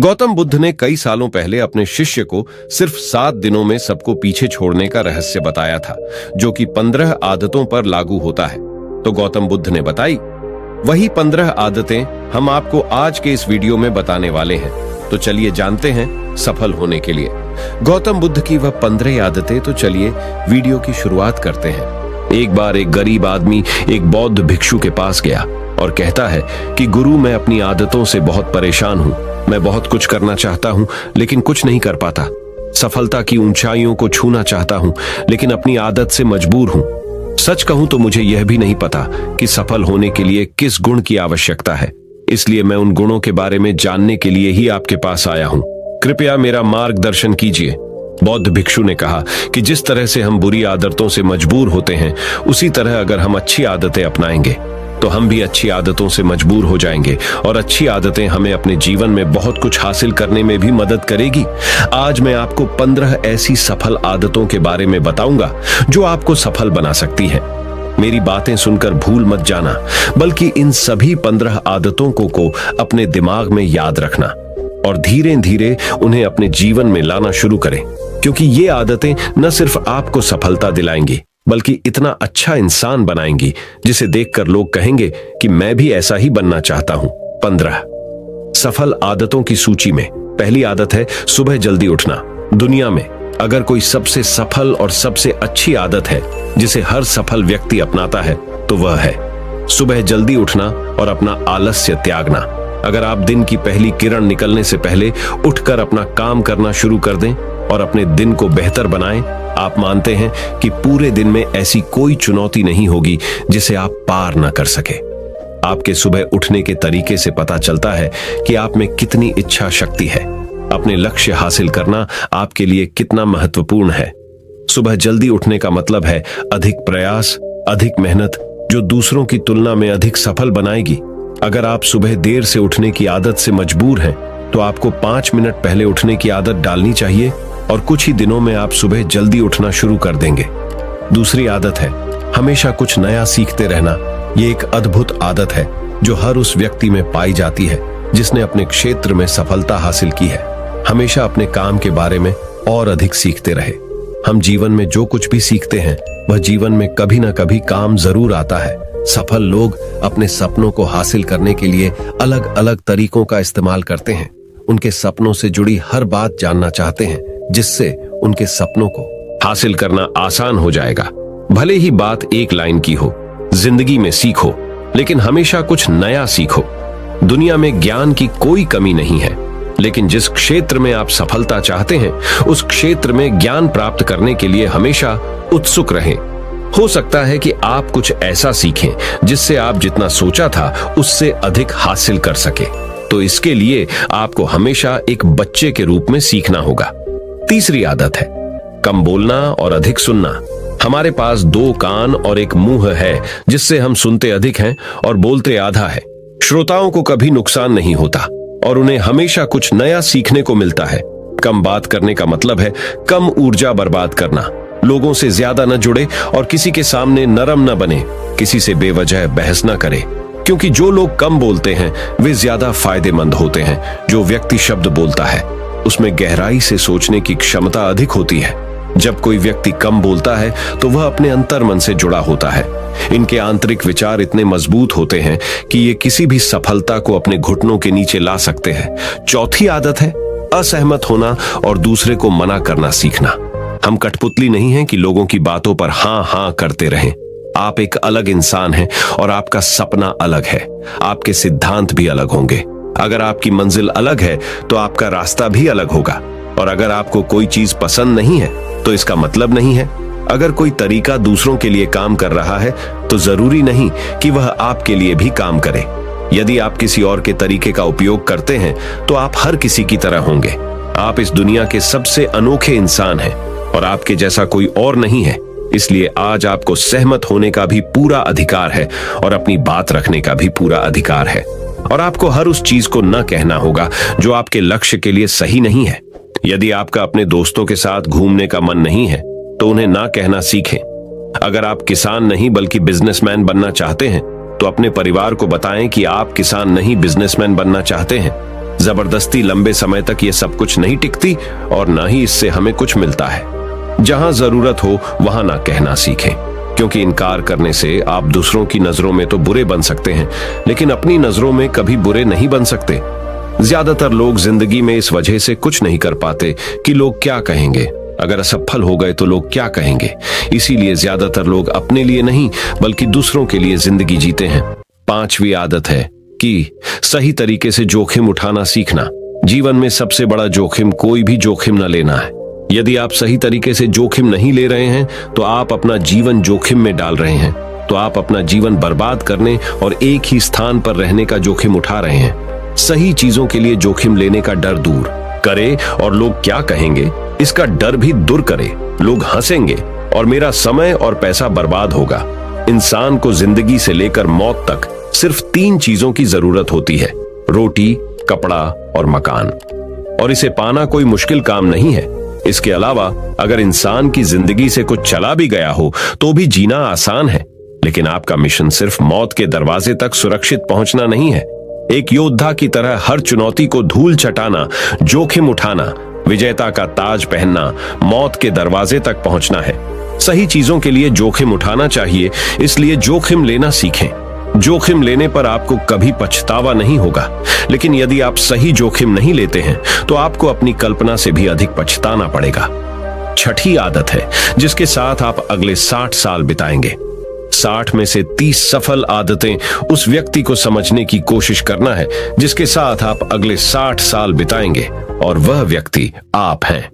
गौतम बुद्ध ने कई सालों पहले अपने शिष्य को सिर्फ 7 दिनों में सबको पीछे छोड़ने का रहस्य बताया था, जो कि 15 आदतों पर लागू होता है। तो गौतम बुद्ध ने बताई वही 15 आदतें हम आपको आज के इस वीडियो में बताने वाले हैं। तो चलिए जानते हैं सफल होने के लिए गौतम बुद्ध की वह 15 आदतें। तो चलिए वीडियो की शुरुआत करते हैं। एक बार एक गरीब आदमी एक बौद्ध भिक्षु के पास गया और कहता है कि गुरु, मैं अपनी आदतों से बहुत परेशान हूँ। मैं बहुत कुछ करना चाहता हूँ लेकिन कुछ नहीं कर पाता। सफलता की ऊंचाइयों को छूना चाहता हूँ लेकिन अपनी आदत से मजबूर हूँ। सच कहूँ तो मुझे यह भी नहीं पता कि सफल होने के लिए किस गुण की आवश्यकता है। इसलिए मैं उन गुणों के बारे में जानने के लिए ही आपके पास आया हूँ। कृपया मेरा मार्गदर्शन कीजिए। बौद्ध भिक्षु ने कहा कि जिस तरह से हम बुरी आदतों से मजबूर होते हैं, उसी तरह अगर हम अच्छी आदतें अपनाएंगे तो हम भी अच्छी आदतों से मजबूर हो जाएंगे और अच्छी आदतें हमें अपने जीवन में बहुत कुछ हासिल करने में भी मदद करेगी। आज मैं आपको 15 ऐसी सफल आदतों के बारे में बताऊंगा जो आपको सफल बना सकती है। मेरी बातें सुनकर भूल मत जाना, बल्कि इन सभी 15 आदतों को अपने दिमाग में याद रखना और धीरे धीरे उन्हें अपने जीवन में लाना शुरू करें, क्योंकि ये आदतें न सिर्फ आपको सफलता दिलाएंगी बल्कि इतना अच्छा इंसान बनाएंगी जिसे देखकर लोग कहेंगे कि मैं भी ऐसा ही बनना चाहता हूं। 15 सफल आदतों की सूची में पहली आदत है सुबह जल्दी उठना। दुनिया में अगर कोई सबसे सफल और सबसे अच्छी आदत है जिसे हर सफल व्यक्ति अपनाता है तो वह है सुबह जल्दी उठना और अपना आलस्य त्यागना। अगर आप दिन की पहली किरण निकलने से पहले उठकर अपना काम करना शुरू कर दें और अपने दिन को बेहतर बनाएं, आप मानते हैं कि पूरे दिन में ऐसी कोई चुनौती नहीं होगी जिसे आप पार न कर सके। आपके सुबह उठने के तरीके से पता चलता है कि आप में कितनी इच्छा शक्ति है। अपने लक्ष्य हासिल करना आपके लिए कितना महत्वपूर्ण है। सुबह जल्दी उठने का मतलब है अधिक प्रयास, अधिक मेहनत, जो दूसरों की तुलना में अधिक सफल बनाएगी। अगर आप सुबह देर से उठने की आदत से मजबूर हैं, तो आपको 5 मिनट पहले उठने की आदत डालनी चाहिए और कुछ ही दिनों में आप सुबह जल्दी उठना शुरू कर देंगे। दूसरी आदत है हमेशा कुछ नया सीखते रहना। ये एक अद्भुत आदत है जो हर उस व्यक्ति में पाई जाती है जिसने अपने क्षेत्र में सफलता हासिल की है। हमेशा अपने काम के बारे में और अधिक सीखते रहे। हम जीवन में जो कुछ भी सीखते हैं वह जीवन में कभी ना कभी काम जरूर आता है। सफल लोग अपने सपनों को हासिल करने के लिए अलग अलग तरीकों का इस्तेमाल करते हैं। उनके सपनों से जुड़ी हर बात जानना चाहते हैं जिससे उनके सपनों को हासिल करना आसान हो जाएगा। भले ही बात एक लाइन की हो, जिंदगी में सीखो, लेकिन हमेशा कुछ नया सीखो। दुनिया में ज्ञान की कोई कमी नहीं है, लेकिन जिस क्षेत्र में आप सफलता चाहते हैं उस क्षेत्र में ज्ञान प्राप्त करने के लिए हमेशा उत्सुक रहें। हो सकता है कि आप कुछ ऐसा सीखें जिससे आप जितना सोचा था उससे अधिक हासिल कर सके। तो इसके लिए आपको हमेशा एक बच्चे के रूप में सीखना होगा। तीसरी आदत है कम बोलना और अधिक सुनना। हमारे पास 2 कान और एक मुंह है जिससे हम सुनते अधिक हैं और बोलते आधा है। श्रोताओं को कभी नुकसान नहीं होता और उन्हें हमेशा कुछ नया सीखने को मिलता है। कम बात करने का मतलब है कम ऊर्जा बर्बाद करना। लोगों से ज्यादा न जुड़े और किसी के सामने नरम न बने। किसी से बेवजह बहस न करे, क्योंकि जो लोग कम बोलते हैं वे ज्यादा फायदेमंद होते हैं। जो व्यक्ति शब्द बोलता है उसमें गहराई से सोचने की क्षमता अधिक होती है। जब कोई व्यक्ति कम बोलता है तो वह अपने अंतर्मन से जुड़ा होता है। इनके आंतरिक विचार इतने मजबूत होते हैं कि ये किसी भी सफलता को अपने घुटनों के नीचे ला सकते हैं। चौथी आदत है असहमत होना और दूसरे को मना करना सीखना। हम कठपुतली नहीं हैं कि लोगों की बातों पर हाँ हाँ करते रहें। आप एक अलग इंसान हैं और आपका सपना अलग है। आपके सिद्धांत भी अलग होंगे। अगर आपकी मंजिल अलग है तो आपका रास्ता भी अलग होगा। और अगर आपको कोई चीज पसंद नहीं है तो इसका मतलब नहीं है। अगर कोई तरीका दूसरों के लिए काम कर रहा है तो जरूरी नहीं कि वह आपके लिए भी काम करे। यदि आप किसी और के तरीके का उपयोग करते हैं तो आप हर किसी की तरह होंगे। आप इस दुनिया के सबसे अनोखे इंसान हैं और आपके जैसा कोई और नहीं है। इसलिए आज आपको सहमत होने का भी पूरा अधिकार है और अपनी बात रखने का भी पूरा अधिकार है। और आपको हर उस चीज को न कहना होगा जो आपके लक्ष्य के लिए सही नहीं है। यदि आपका अपने दोस्तों के साथ घूमने का मन नहीं है तो उन्हें ना कहना सीखें। अगर आप किसान नहीं बल्कि बिजनेसमैन बनना चाहते हैं तो अपने परिवार को बताएं कि आप किसान नहीं बिजनेसमैन बनना चाहते हैं। जबरदस्ती लंबे समय तक ये सब कुछ नहीं टिकती और ना ही इससे हमें कुछ मिलता है। जहां जरूरत हो वहां ना कहना सीखें, क्योंकि इनकार करने से आप दूसरों की नजरों में तो बुरे बन सकते हैं, लेकिन अपनी नजरों में कभी बुरे नहीं बन सकते। ज्यादातर लोग जिंदगी में इस वजह से कुछ नहीं कर पाते कि लोग क्या कहेंगे, अगर असफल हो गए तो लोग क्या कहेंगे। इसीलिए ज्यादातर लोग अपने लिए नहीं बल्कि दूसरों के लिए जिंदगी जीते हैं। 5वीं आदत है कि सही तरीके से जोखिम उठाना सीखना। जीवन में सबसे बड़ा जोखिम कोई भी जोखिम न लेना है। यदि आप सही तरीके से जोखिम नहीं ले रहे हैं तो आप अपना जीवन जोखिम में डाल रहे हैं, तो आप अपना जीवन बर्बाद करने और एक ही स्थान पर रहने का जोखिम उठा रहे हैं। सही चीजों के लिए जोखिम लेने का डर दूर करे और लोग क्या कहेंगे इसका डर भी दूर करे। लोग हंसेंगे और मेरा समय और पैसा बर्बाद होगा। इंसान को जिंदगी से लेकर मौत तक सिर्फ 3 चीजों की जरूरत होती है, रोटी, कपड़ा और मकान, और इसे पाना कोई मुश्किल काम नहीं है। इसके अलावा अगर इंसान की जिंदगी से कुछ चला भी गया हो तो भी जीना आसान है, लेकिन आपका मिशन सिर्फ मौत के दरवाजे तक सुरक्षित पहुंचना नहीं है। एक योद्धा की तरह हर चुनौती को धूल चटाना, जोखिम उठाना, विजेता का ताज पहनना, मौत के दरवाजे तक पहुंचना है। सही चीजों के लिए जोखिम उठाना चाहिए, इसलिए जोखिम लेना सीखें। जोखिम लेने पर आपको कभी पछतावा नहीं होगा, लेकिन यदि आप सही जोखिम नहीं लेते हैं तो आपको अपनी कल्पना से भी अधिक पछताना पड़ेगा। 6ठी आदत है जिसके साथ आप अगले 60 साल बिताएंगे। 60 में से 30 सफल आदतें उस व्यक्ति को समझने की कोशिश करना है जिसके साथ आप अगले 60 साल बिताएंगे, और वह व्यक्ति आप हैं।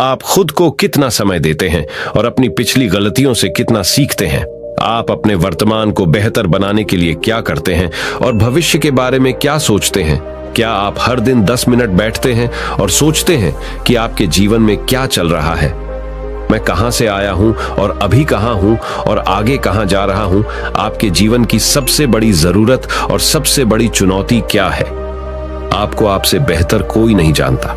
आप खुद को कितना समय देते हैं और अपनी पिछली गलतियों से कितना सीखते हैं। आप अपने वर्तमान को बेहतर बनाने के लिए क्या करते हैं और भविष्य के बारे में क्या सोचते हैं। क्या आप हर दिन 10 मिनट बैठते हैं और सोचते हैं कि आपके जीवन में क्या चल रहा है, मैं कहां से आया हूं और अभी कहां हूं और आगे कहां जा रहा हूं। आपके जीवन की सबसे बड़ी जरूरत और सबसे बड़ी चुनौती क्या है। आपको आपसे बेहतर कोई नहीं जानता।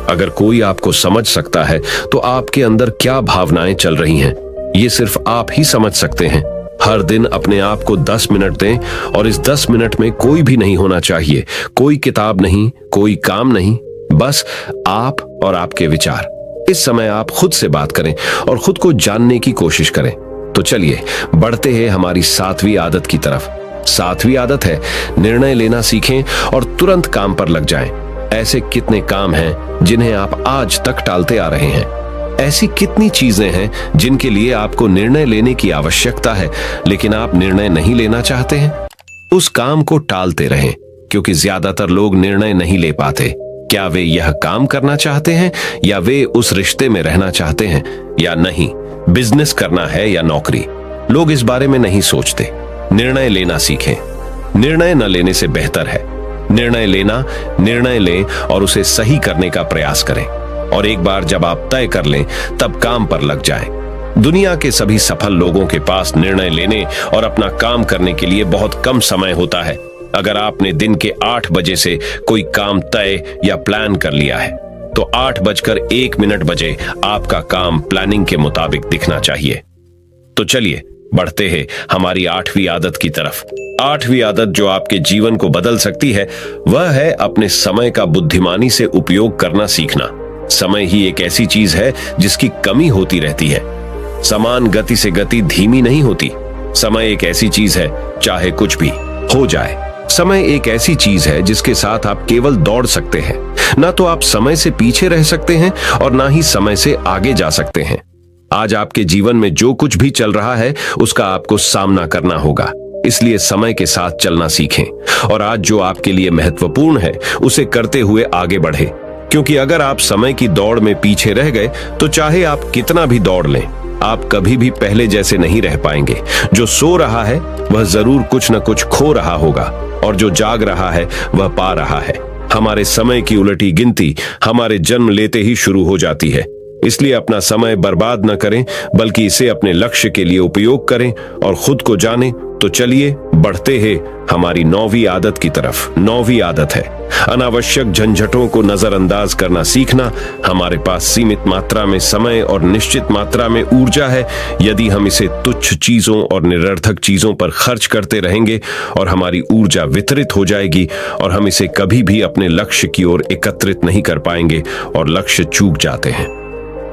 अगर कोई आपको समझ सकता है तो आपके अंदर क्या भावनाएं चल रही हैं, ये सिर्फ आप ही समझ सकते हैं। हर दिन अपने आप को 10 मिनट दें, और इस 10 मिनट में कोई भी नहीं होना चाहिए, कोई किताब नहीं, कोई काम नहीं, बस आप और आपके विचार। इस समय आप खुद से बात करें और खुद को जानने की कोशिश करें। तो चलिए बढ़ते हैं हमारी 7वीं आदत की तरफ। 7वीं आदत है निर्णय लेना सीखें और तुरंत काम पर लग जाएं। ऐसे कितने काम हैं जिन्हें आप आज तक टालते आ रहे हैं। ऐसी कितनी चीजें हैं जिनके लिए आपको निर्णय लेने की आवश्यकता है, लेकिन आप निर्णय नहीं लेना चाहते हैं। उस काम को टालते रहें, क्योंकि ज्यादातर लोग निर्णय नहीं ले पाते। क्या वे यह काम करना चाहते हैं, या वे उस रिश्ते में रहना चाहते हैं या नहीं, बिजनेस करना है या नौकरी। लोग इस बारे में नहीं सोचते। निर्णय लेना सीखें। निर्णय न लेने से बेहतर है निर्णय लेना। निर्णय लें और उसे सही करने का प्रयास करें, और एक बार जब आप तय कर लें तब काम पर लग जाएं। दुनिया के सभी सफल लोगों के पास निर्णय लेने और अपना काम करने के लिए बहुत कम समय होता है। अगर आपने दिन के 8 बजे से कोई काम तय या प्लान कर लिया है तो 8:01 बजे आपका काम प्लानिंग के मुताबिक दिखना चाहिए। तो चलिए बढ़ते हैं हमारी 8वीं आदत की तरफ। 8वीं आदत जो आपके जीवन को बदल सकती है वह है अपने समय का बुद्धिमानी से उपयोग करना सीखना। समय ही एक ऐसी चीज है जिसकी कमी होती रहती है। समान गति से गति धीमी नहीं होती। समय एक ऐसी चीज है चाहे कुछ भी हो जाए। समय एक ऐसी चीज है जिसके साथ आप केवल दौड़ सकते हैं, ना तो आप समय से पीछे रह सकते हैं और ना ही समय से आगे जा सकते हैं। आज आपके जीवन में जो कुछ भी चल रहा है उसका आपको सामना करना होगा, इसलिए समय के साथ चलना सीखें और आज जो आपके लिए महत्वपूर्ण है उसे करते हुए आगे बढ़े। क्योंकि अगर आप समय की दौड़ में पीछे रह गए तो चाहे आप कितना भी दौड़ लें, आप कभी भी पहले जैसे नहीं रह पाएंगे। जो सो रहा है वह जरूर कुछ न कुछ खो रहा होगा, और जो जाग रहा है वह पा रहा है। हमारे समय की उलटी गिनती हमारे जन्म लेते ही शुरू हो जाती है। इसलिए अपना समय बर्बाद न करें, बल्कि इसे अपने लक्ष्य के लिए उपयोग करें और खुद को जानें तो चलिए बढ़ते हैं हमारी 9वीं आदत की तरफ। 9वीं आदत है अनावश्यक झंझटों को नजरअंदाज करना सीखना। हमारे पास सीमित मात्रा में समय और निश्चित मात्रा में ऊर्जा है। यदि हम इसे तुच्छ चीजों और निरर्थक चीजों पर खर्च करते रहेंगे और हमारी ऊर्जा वितरित हो जाएगी और हम इसे कभी भी अपने लक्ष्य की ओर एकत्रित नहीं कर पाएंगे और लक्ष्य चूक जाते हैं।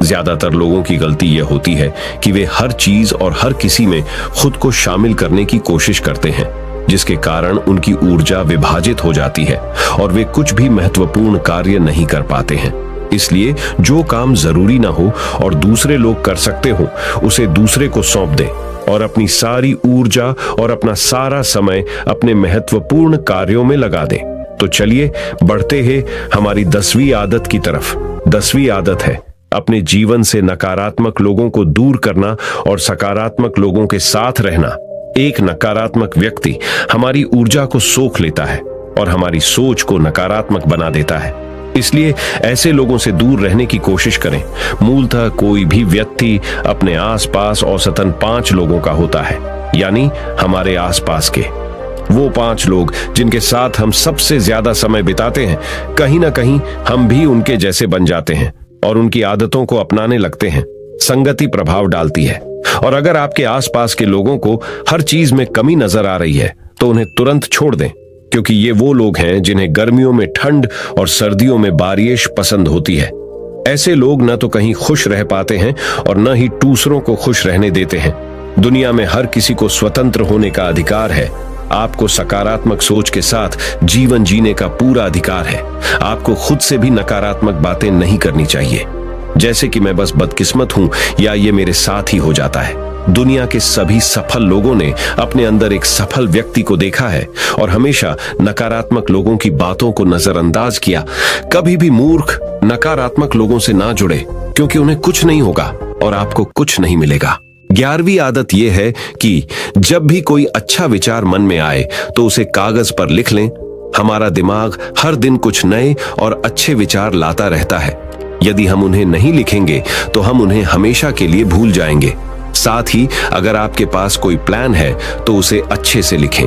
ज्यादातर लोगों की गलती यह होती है कि वे हर चीज और हर किसी में खुद को शामिल करने की कोशिश करते हैं, जिसके कारण उनकी ऊर्जा विभाजित हो जाती है और वे कुछ भी महत्वपूर्ण कार्य नहीं कर पाते हैं। इसलिए जो काम जरूरी ना हो और दूसरे लोग कर सकते हो, उसे दूसरे को सौंप दें और अपनी सारी ऊर्जा और अपना सारा समय अपने महत्वपूर्ण कार्यों में लगा दें। तो चलिए बढ़ते हैं हमारी 10वीं आदत की तरफ। 10वीं आदत है अपने जीवन से नकारात्मक लोगों को दूर करना और सकारात्मक लोगों के साथ रहना। एक नकारात्मक व्यक्ति हमारी ऊर्जा को सोख लेता है और हमारी सोच को नकारात्मक बना देता है। इसलिए ऐसे लोगों से दूर रहने की कोशिश करें। मूलतः कोई भी व्यक्ति अपने आसपास औसतन 5 लोगों का होता है, यानी हमारे आसपास के वो 5 लोग जिनके साथ हम सबसे ज्यादा समय बिताते हैं। कहीं ना कहीं हम भी उनके जैसे बन जाते हैं और उनकी आदतों को अपनाने लगते हैं। संगति प्रभाव डालती है और अगर आपके आसपास के लोगों को हर चीज में कमी नजर आ रही है तो उन्हें तुरंत छोड़ दें, क्योंकि ये वो लोग हैं जिन्हें गर्मियों में ठंड और सर्दियों में बारिश पसंद होती है। ऐसे लोग न तो कहीं खुश रह पाते हैं और न ही दूसरों को खुश रहने देते हैं। दुनिया में हर किसी को स्वतंत्र होने का अधिकार है। आपको सकारात्मक सोच के साथ जीवन जीने का पूरा अधिकार है। आपको खुद से भी नकारात्मक बातें नहीं करनी चाहिए, जैसे कि मैं बस बदकिस्मत हूं या ये मेरे साथ ही हो जाता है। दुनिया के सभी सफल लोगों ने अपने अंदर एक सफल व्यक्ति को देखा है और हमेशा नकारात्मक लोगों की बातों को नजरअंदाज किया। कभी भी मूर्ख नकारात्मक लोगों से ना जुड़े, क्योंकि उन्हें कुछ नहीं होगा और आपको कुछ नहीं मिलेगा। 11वीं आदत यह है कि जब भी कोई अच्छा विचार मन में आए तो उसे कागज पर लिख लें। हमारा दिमाग हर दिन कुछ नए और अच्छे विचार लाता रहता है। यदि हम उन्हें नहीं लिखेंगे तो हम उन्हें हमेशा के लिए भूल जाएंगे। साथ ही अगर आपके पास कोई प्लान है तो उसे अच्छे से लिखें।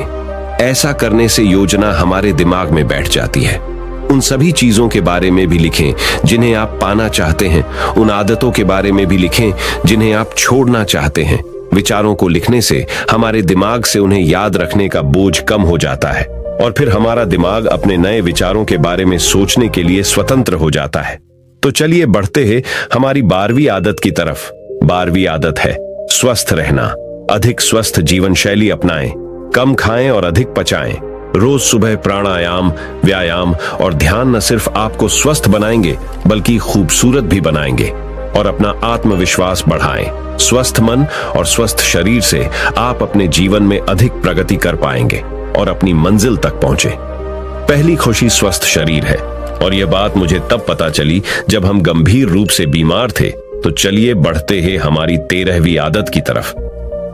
ऐसा करने से योजना हमारे दिमाग में बैठ जाती है। उन सभी चीजों के बारे में भी लिखें जिन्हें आप पाना चाहते हैं। उन आदतों के बारे में भी लिखें जिन्हें आप छोड़ना चाहते हैं। विचारों को लिखने से हमारे दिमाग से उन्हें याद रखने का बोझ कम हो जाता है और फिर हमारा दिमाग अपने नए विचारों के बारे में सोचने के लिए स्वतंत्र हो जाता है। तो चलिए बढ़ते हैं हमारी 12वीं आदत की तरफ। 12वीं आदत है स्वस्थ रहना। अधिक स्वस्थ जीवन शैली अपनाएं। कम खाएं और अधिक पचाएं। रोज सुबह प्राणायाम, व्यायाम और ध्यान न सिर्फ आपको स्वस्थ बनाएंगे बल्कि खूबसूरत भी बनाएंगे और अपना आत्मविश्वास बढ़ाएं। स्वस्थ मन और स्वस्थ शरीर से आप अपने जीवन में अधिक प्रगति कर पाएंगे और अपनी मंजिल तक पहुंचे। पहली खुशी स्वस्थ शरीर है और यह बात मुझे तब पता चली जब हम गंभीर रूप से बीमार थे। तो चलिए बढ़ते हैं हमारी 13वीं आदत की तरफ।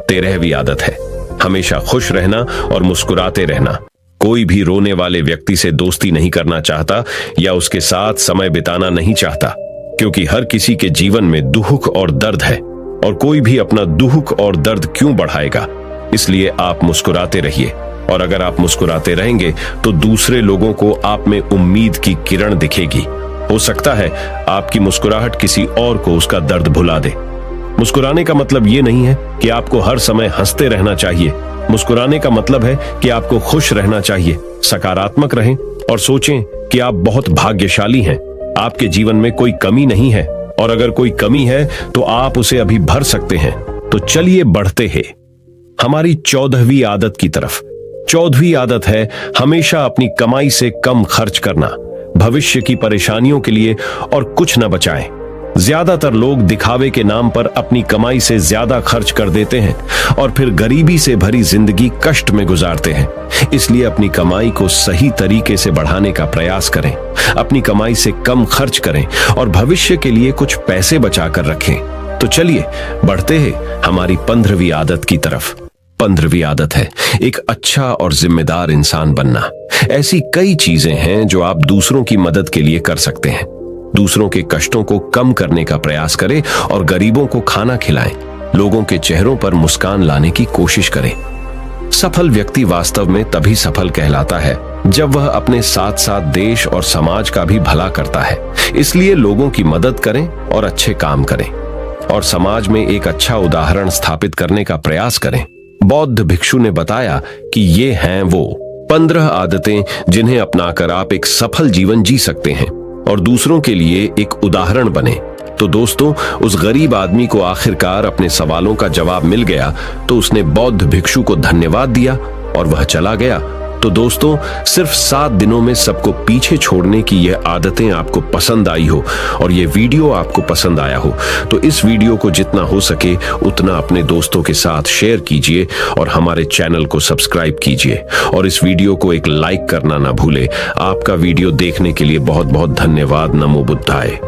13वीं आदत है हमेशा खुश रहना और मुस्कुराते रहना। कोई भी रोने वाले व्यक्ति से दोस्ती नहीं करना चाहता या उसके साथ समय बिताना नहीं चाहता, क्योंकि हर किसी के जीवन में दुख और दर्द है और कोई भी अपना दुख और दर्द क्यों बढ़ाएगा। इसलिए आप मुस्कुराते रहिए और अगर आप मुस्कुराते रहेंगे तो दूसरे लोगों को आप में उम्मीद की किरण दिखेगी। हो सकता है आपकी मुस्कुराहट किसी और को उसका दर्द भुला दे। मुस्कुराने का मतलब ये नहीं है कि आपको हर समय हंसते रहना चाहिए। मुस्कुराने का मतलब है कि आपको खुश रहना चाहिए। सकारात्मक रहें और सोचें कि आप बहुत भाग्यशाली हैं। आपके जीवन में कोई कमी नहीं है और अगर कोई कमी है तो आप उसे अभी भर सकते हैं। तो चलिए बढ़ते हैं हमारी 14वीं आदत की तरफ। 14वीं आदत है हमेशा अपनी कमाई से कम खर्च करना। भविष्य की परेशानियों के लिए और कुछ न बचाएं। ज्यादातर लोग दिखावे के नाम पर अपनी कमाई से ज्यादा खर्च कर देते हैं और फिर गरीबी से भरी जिंदगी कष्ट में गुजारते हैं। इसलिए अपनी कमाई को सही तरीके से बढ़ाने का प्रयास करें। अपनी कमाई से कम खर्च करें और भविष्य के लिए कुछ पैसे बचा कर रखें। तो चलिए बढ़ते हैं हमारी 15वीं आदत की तरफ। 15वीं आदत है एक अच्छा और जिम्मेदार इंसान बनना। ऐसी कई चीजें हैं जो आप दूसरों की मदद के लिए कर सकते हैं। दूसरों के कष्टों को कम करने का प्रयास करें और गरीबों को खाना खिलाएं। लोगों के चेहरों पर मुस्कान लाने की कोशिश करें। सफल व्यक्ति वास्तव में तभी सफल कहलाता है जब वह अपने साथ साथ देश और समाज का भी भला करता है। इसलिए लोगों की मदद करें और अच्छे काम करें और समाज में एक अच्छा उदाहरण स्थापित करने का प्रयास करें। बौद्ध भिक्षु ने बताया कि ये हैं वो 15 आदतें जिन्हें अपनाकर आप एक सफल जीवन जी सकते हैं और दूसरों के लिए एक उदाहरण बने। तो दोस्तों, उस गरीब आदमी को आखिरकार अपने सवालों का जवाब मिल गया, तो उसने बौद्ध भिक्षु को धन्यवाद दिया और वह चला गया। तो दोस्तों, सिर्फ 7 दिनों में सबको पीछे छोड़ने की यह आदतें आपको पसंद आई हो और ये वीडियो आपको पसंद आया हो, तो इस वीडियो को जितना हो सके उतना अपने दोस्तों के साथ शेयर कीजिए और हमारे चैनल को सब्सक्राइब कीजिए और इस वीडियो को एक लाइक करना ना भूले। आपका वीडियो देखने के लिए बहुत बहुत धन्यवाद। नमो बुद्धाय।